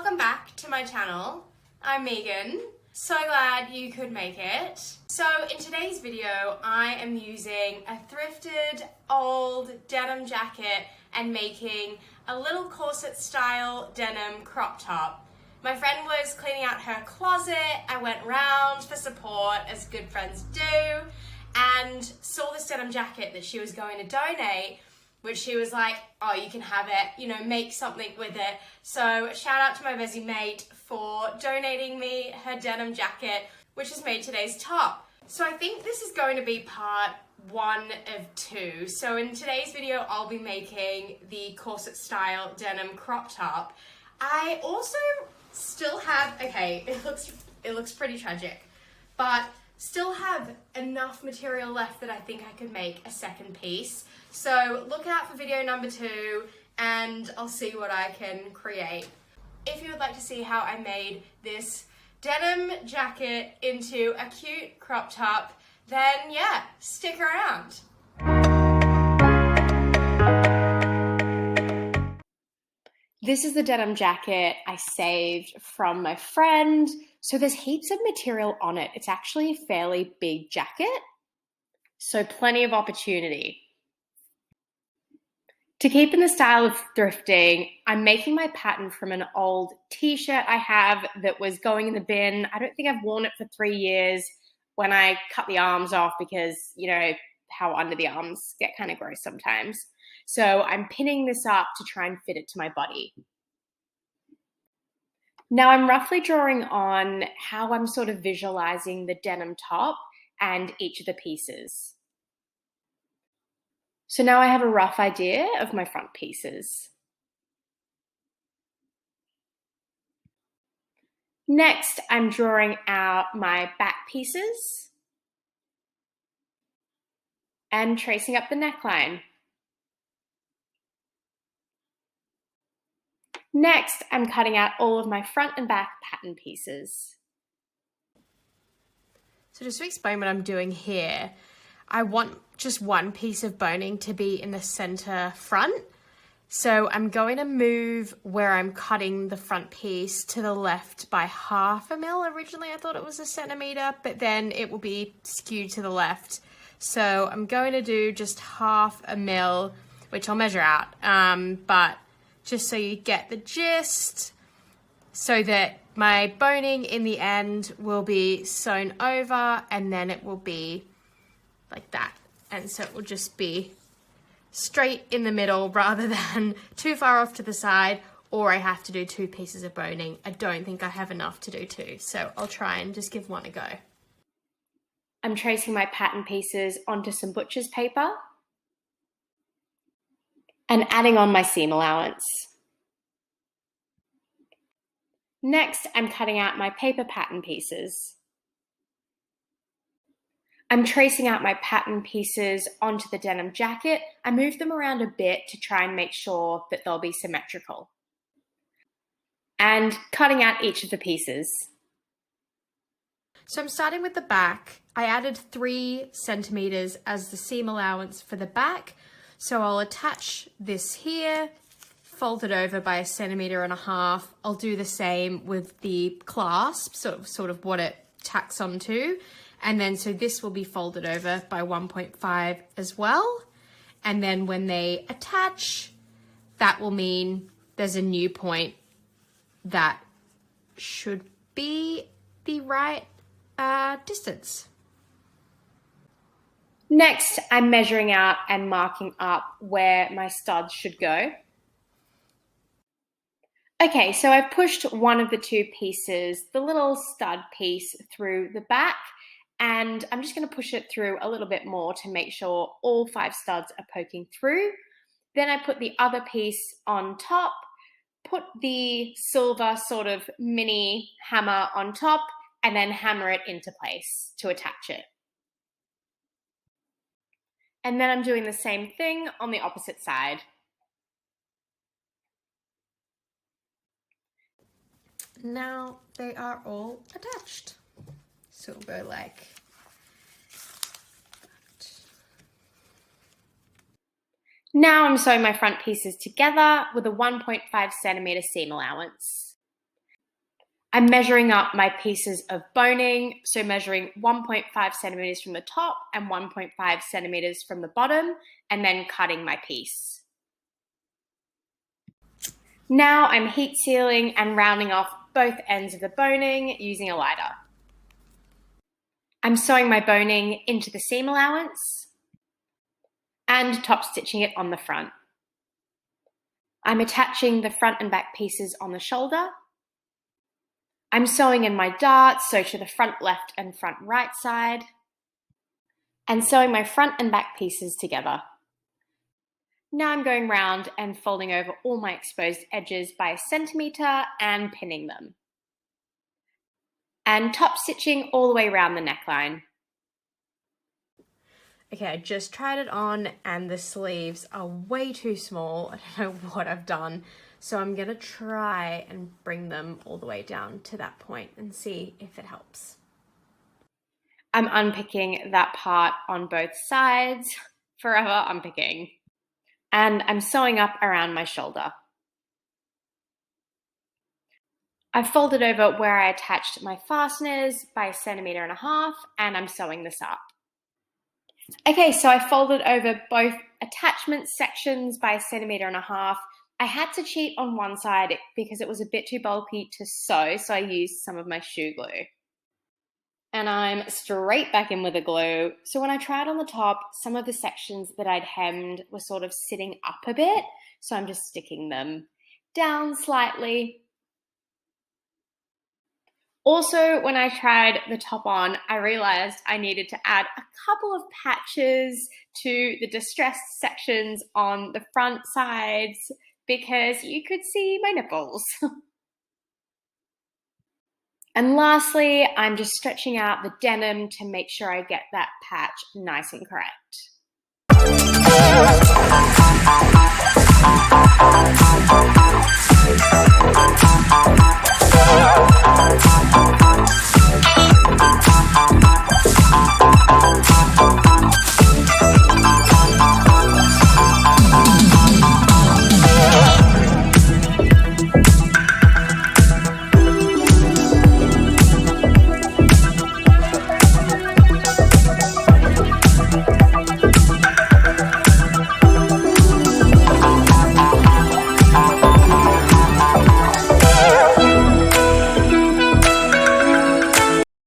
Welcome back to my channel. I'm Megan. So glad you could make it. So in today's video, I am using a thrifted old denim jacket and making a little corset style denim crop top. My friend was cleaning out her closet. I went round for support, as good friends do, and saw this denim jacket that she was going to donate, which she was like, oh, you can have it, you know, make something with it. So shout out to my Vessi mate for donating me her denim jacket, which has made today's top. So I think this is going to be part 1 of 2. So in today's video, I'll be making the corset style denim crop top. I also still have, okay, it looks pretty tragic, but still have enough material left that I think I could make a second piece. So look out for video number 2 and I'll see what I can create. If you would like to see how I made this denim jacket into a cute crop top, then yeah, stick around. This is the denim jacket I saved from my friend. So there's heaps of material on it. It's actually a fairly big jacket, so plenty of opportunity. To keep in the style of thrifting, I'm making my pattern from an old t-shirt I have that was going in the bin. I don't think I've worn it for 3 years when I cut the arms off because, you know, how under the arms get kind of gross sometimes. So I'm pinning this up to try and fit it to my body. Now I'm roughly drawing on how I'm sort of visualizing the denim top and each of the pieces. So now I have a rough idea of my front pieces. Next, I'm drawing out my back pieces and tracing up the neckline. Next, I'm cutting out all of my front and back pattern pieces. So just to explain what I'm doing here, I want just one piece of boning to be in the center front. So I'm going to move where I'm cutting the front piece to the left by 1/2 mil. Originally I thought it was 1 centimeter, but then it will be skewed to the left. So I'm going to do just 1/2 mil, which I'll measure out, but just so you get the gist, so that my boning in the end will be sewn over and then it will be like that. And so it will just be straight in the middle rather than too far off to the side, or I have to do 2 pieces of boning. I don't think I have enough to do 2, so I'll try and just give one a go. I'm tracing my pattern pieces onto some butcher's paper and adding on my seam allowance. Next, I'm cutting out my paper pattern pieces. I'm tracing out my pattern pieces onto the denim jacket. I move them around a bit to try and make sure that they'll be symmetrical. And cutting out each of the pieces. So I'm starting with the back. I added 3 centimeters as the seam allowance for the back. So I'll attach this here, fold it over by 1.5 centimeters. I'll do the same with the clasp, sort of what it tacks onto. And then, so this will be folded over by 1.5 as well. And then when they attach, that will mean there's a new point that should be the right distance. Next, I'm measuring out and marking up where my studs should go. Okay, so I've pushed one of the 2 pieces, the little stud piece, through the back, and I'm just going to push it through a little bit more to make sure all 5 studs are poking through. Then I put the other piece on top, put the silver sort of mini hammer on top, and then hammer it into place to attach it. And then I'm doing the same thing on the opposite side. Now they are all attached. So we'll go like that. Now I'm sewing my front pieces together with a 1.5 centimeter seam allowance. I'm measuring up my pieces of boning, so measuring 1.5 centimeters from the top and 1.5 centimeters from the bottom, and then cutting my piece. Now I'm heat sealing and rounding off both ends of the boning using a lighter. I'm sewing my boning into the seam allowance and top stitching it on the front. I'm attaching the front and back pieces on the shoulder. I'm sewing in my darts, so to the front left and front right side, and sewing my front and back pieces together. Now I'm going round and folding over all my exposed edges by a centimeter and pinning them. And top stitching all the way around the neckline. Okay, I just tried it on and the sleeves are way too small. I don't know what I've done. So I'm gonna try and bring them all the way down to that point and see if it helps. I'm unpicking that part on both sides, forever unpicking. And I'm sewing up around my shoulder. I've folded over where I attached my fasteners by 1.5 centimeters and I'm sewing this up. Okay, so I folded over both attachment sections by 1.5 centimeters. I had to cheat on one side because it was a bit too bulky to sew, so I used some of my shoe glue. And I'm straight back in with the glue. So when I tried on the top, some of the sections that I'd hemmed were sort of sitting up a bit, so I'm just sticking them down slightly. Also, when I tried the top on, I realized I needed to add a couple of patches to the distressed sections on the front sides because you could see my nipples. And lastly, I'm just stretching out the denim to make sure I get that patch nice and correct.